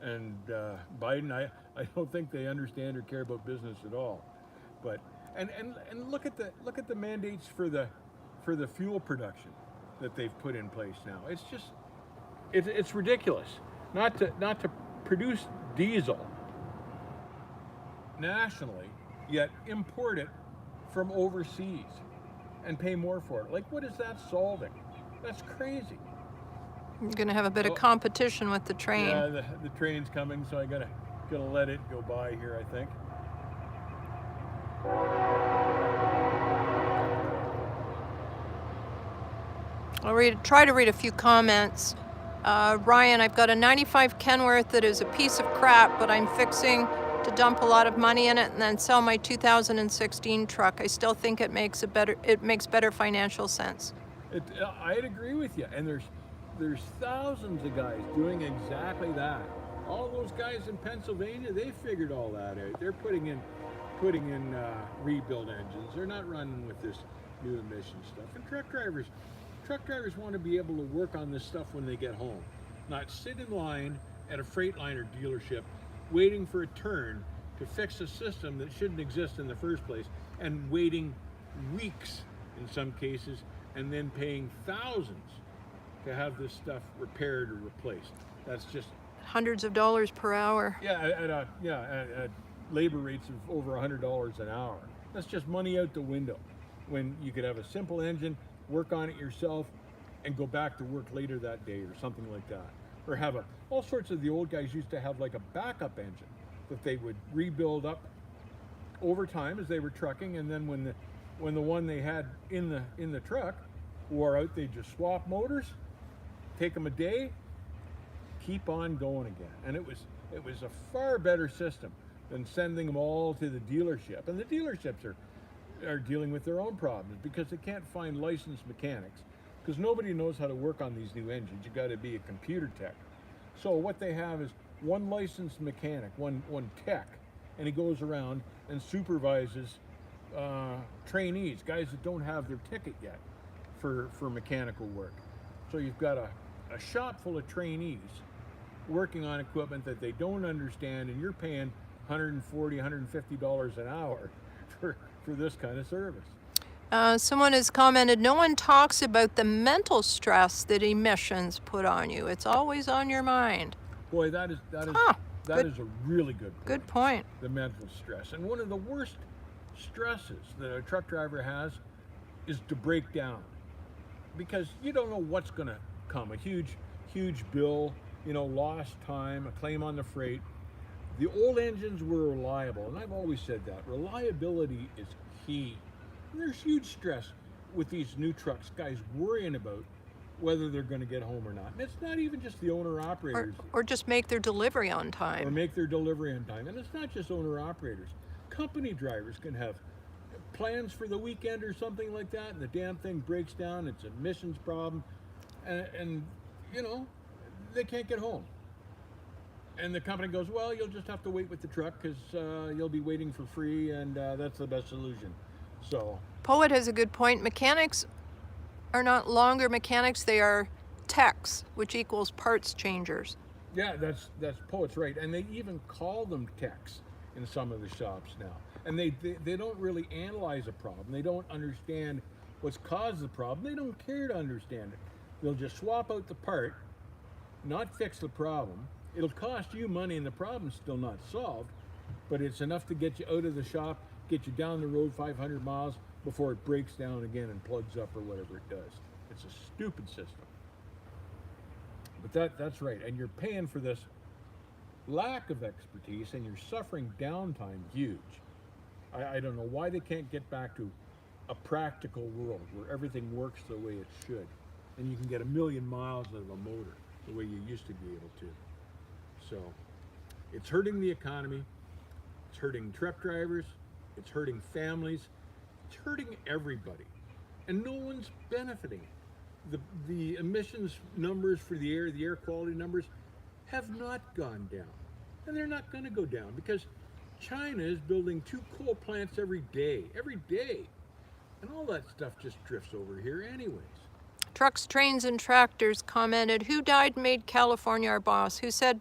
And Biden, I don't think they understand or care about business at all. But and look at the mandates for the fuel production that they've put in place now. It's just it's ridiculous. Not to produce diesel nationally, yet import it from overseas and pay more for it. Like, what is that solving? That's crazy. You're going to have a bit of Oh, competition with the train. yeah, the train's coming, so I gotta let it go by here, I think. Try to read a few comments. Ryan, I've got a 95 Kenworth that is a piece of crap, but I'm fixing to dump a lot of money in it and then sell my 2016 truck. I still think it makes better financial sense. I'd agree with you. And there's thousands of guys doing exactly that. All those guys in Pennsylvania, they figured all that out. They're putting in rebuild engines. They're not running with this new emission stuff. And truck drivers want to be able to work on this stuff when they get home, not sit in line at a Freightliner dealership waiting for a turn to fix a system that shouldn't exist in the first place, and waiting weeks in some cases, and then paying thousands to have this stuff repaired or replaced. That's just Hundreds of dollars per hour. at labor rates of over $100 an hour. That's just money out the window. When you could have a simple engine, work on it yourself, and go back to work later that day or something like that. Or have all sorts of the old guys used to have like a backup engine that they would rebuild up over time as they were trucking, and then when the one they had in the truck wore out, they just swap motors, take them a day, keep on going again. And it was a far better system than sending them all to the dealership. And the dealerships are dealing with their own problems because they can't find licensed mechanics, because nobody knows how to work on these new engines. You got to be a computer tech. So what they have is one licensed mechanic, one tech, and he goes around and supervises trainees, guys that don't have their ticket yet for mechanical work. So you've got a shop full of trainees working on equipment that they don't understand, and you're paying $140, $150 an hour for this kind of service. Someone has commented, no one talks about the mental stress that emissions put on you. It's always on your mind. Boy, that is a really good point. Good point. The mental stress. And one of the worst stresses that a truck driver has is to break down, because you don't know what's going to come. A huge bill, lost time, a claim on the freight. The old engines were reliable, and I've always said that. Reliability is key. And there's huge stress with these new trucks, guys worrying about whether they're going to get home or not. And it's not even just the owner-operators. Or just make their delivery on time. Or make their delivery on time. And it's not just owner-operators. Company drivers can have plans for the weekend or something like that, and the damn thing breaks down, it's an emissions problem, and they can't get home. And the company goes, well, you'll just have to wait with the truck because you'll be waiting for free, and that's the best solution. So Poet has a good point. Mechanics are not longer mechanics, they are techs, which equals parts changers. yeah, that's Poet's right. And they even call them techs in some of the shops now. And they don't really analyze a problem. They don't understand what's caused the problem. They don't care to understand it. They'll just swap out the part, not fix the problem. It'll cost you money and the problem's still not solved, but it's enough to get you out of the shop, get you down the road 500 miles before it breaks down again and plugs up or whatever it does. It's a stupid system. But that's right. And you're paying for this lack of expertise, and you're suffering downtime huge. I don't know why they can't get back to a practical world where everything works the way it should, and you can get 1,000,000 miles out of a motor the way you used to be able to. So it's hurting the economy, it's hurting truck drivers, it's hurting families, it's hurting everybody, and no one's benefiting. The emissions numbers for the air quality numbers have not gone down, and they're not going to go down because China is building 2 coal plants every day, and all that stuff just drifts over here anyways. Trucks, Trains, and Tractors commented, who died made California our boss? Who said